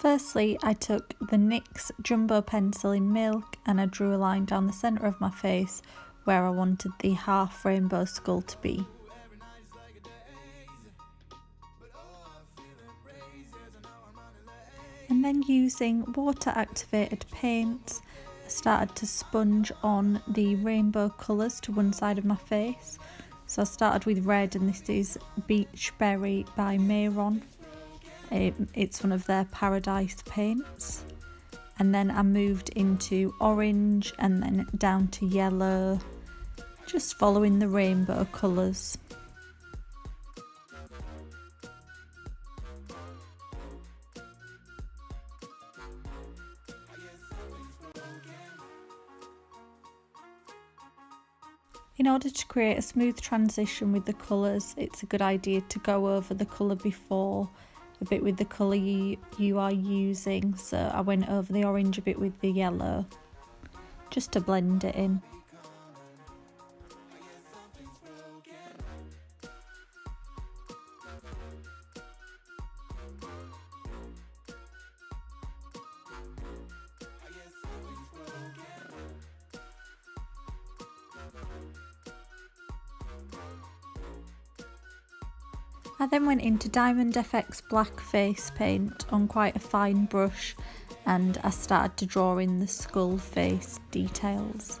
Firstly, I took the NYX Jumbo Pencil in Milk and I drew a line down the centre of my face where I wanted the half rainbow skull to be. And then using water activated paints, I started to sponge on the rainbow colours to one side of my face. So I started with red, and this is Beach Berry by Mehron. It's one of their Paradise paints. And then I moved into orange and then down to yellow, just following the rainbow colours. In order to create a smooth transition with the colours, it's a good idea to go over the colour before a bit with the colour you are using. So I went over the orange a bit with the yellow, just to blend it in. I then went into Diamond FX Bllack face paint on quite a fine brush, and I started to draw in the skull face details.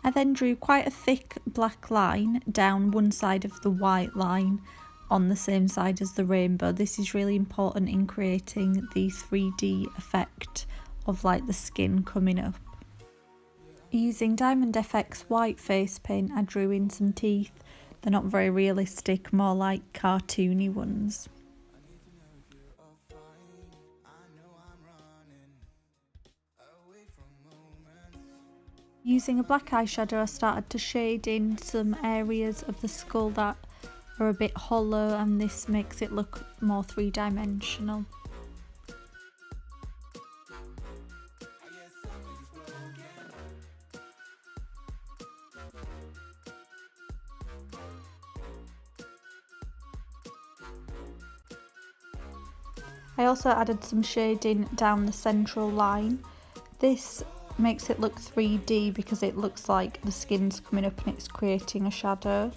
I then drew quite a thick black line down one side of the white line on the same side as the rainbow. This is really important in creating the 3D effect of like the skin coming up. Using Diamond FX white face paint, I drew in some teeth. They're not very realistic, more like cartoony ones. Using a black eyeshadow, I started to shade in some areas of the skull that are a bit hollow, and this makes it look more three-dimensional. I also added some shading down the central line. This makes it look 3D because it looks like the skin's coming up and it's creating a shadow.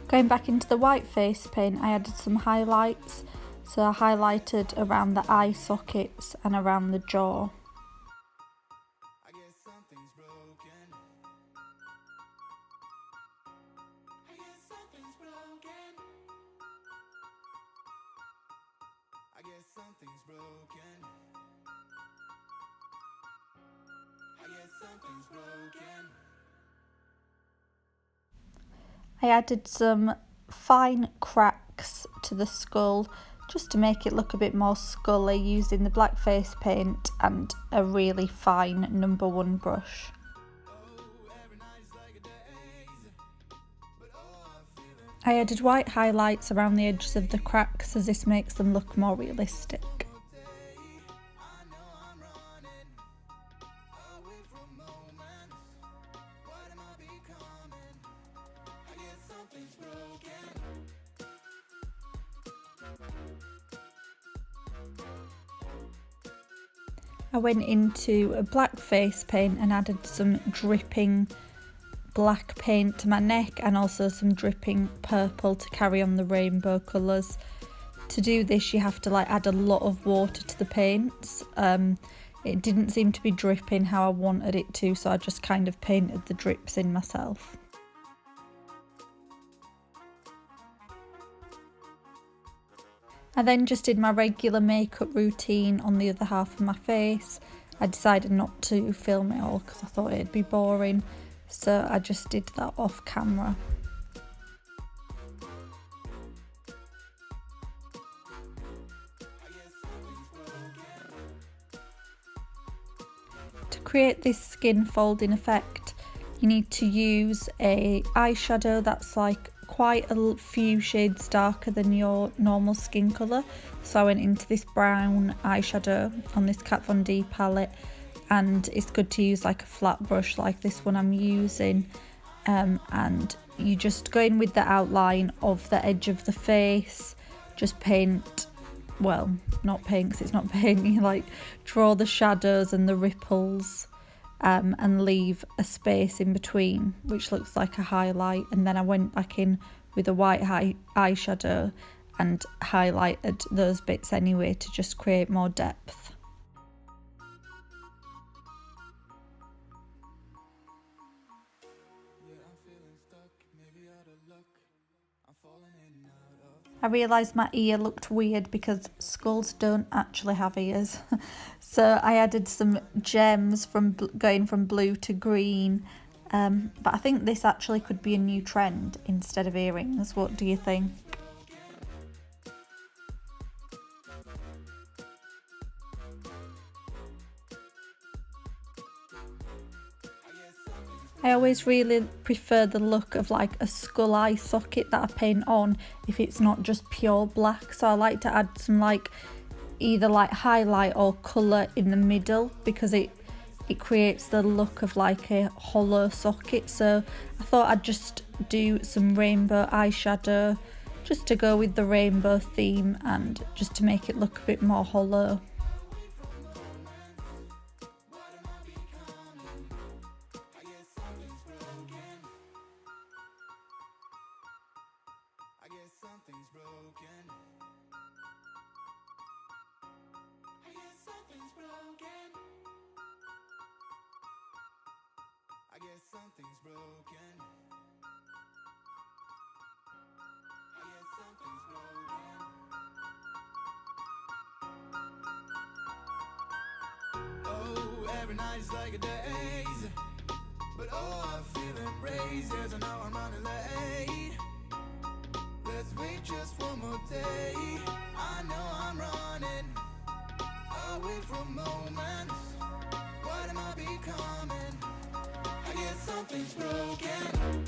Going back into the white face paint, I added some highlights. So I highlighted around the eye sockets and around the jaw. I added some fine cracks to the skull just to make it look a bit more scully, using the black face paint and a really fine #1 brush. I added white highlights around the edges of the cracks as this makes them look more realistic. I went into a black face paint and added some dripping black paint to my neck and also some dripping purple to carry on the rainbow colours. To do this you have to add a lot of water to the paints. It didn't seem to be dripping how I wanted it to, so I just kind of painted the drips in myself. I then just did my regular makeup routine on the other half of my face. I decided not to film it all because I thought it'd be boring, so I just did that off camera. To create this skin folding effect, you need to use a eyeshadow that's like quite a few shades darker than your normal skin colour. So I went into this brown eyeshadow on this Kat Von D palette, and it's good to use like a flat brush like this one I'm using, and you just go in with the outline of the edge of the face, just paint, well, not paint because it's not paint, you like draw the shadows and the ripples, and leave a space in between which looks like a highlight, and then I went back in with a white eyeshadow and highlighted those bits anyway to just create more depth. I realised my ear looked weird because skulls don't actually have ears. So I added some gems from going from blue to green. But I think this actually could be a new trend instead of earrings. What do you think? I always really prefer the look of like a skull eye socket that I paint on if it's not just pure black. So I like to add some like either like highlight or colour in the middle because it creates the look of like a hollow socket. So I thought I'd just do some rainbow eyeshadow just to go with the rainbow theme and just to make it look a bit more hollow. Something's broken. I guess something's broken. Oh, every night is like a daze, but oh, I feel embraced. Yes, I know I'm running late. Let's wait just one more day. I know I'm running away from moments. What am I becoming? I guess something's broken.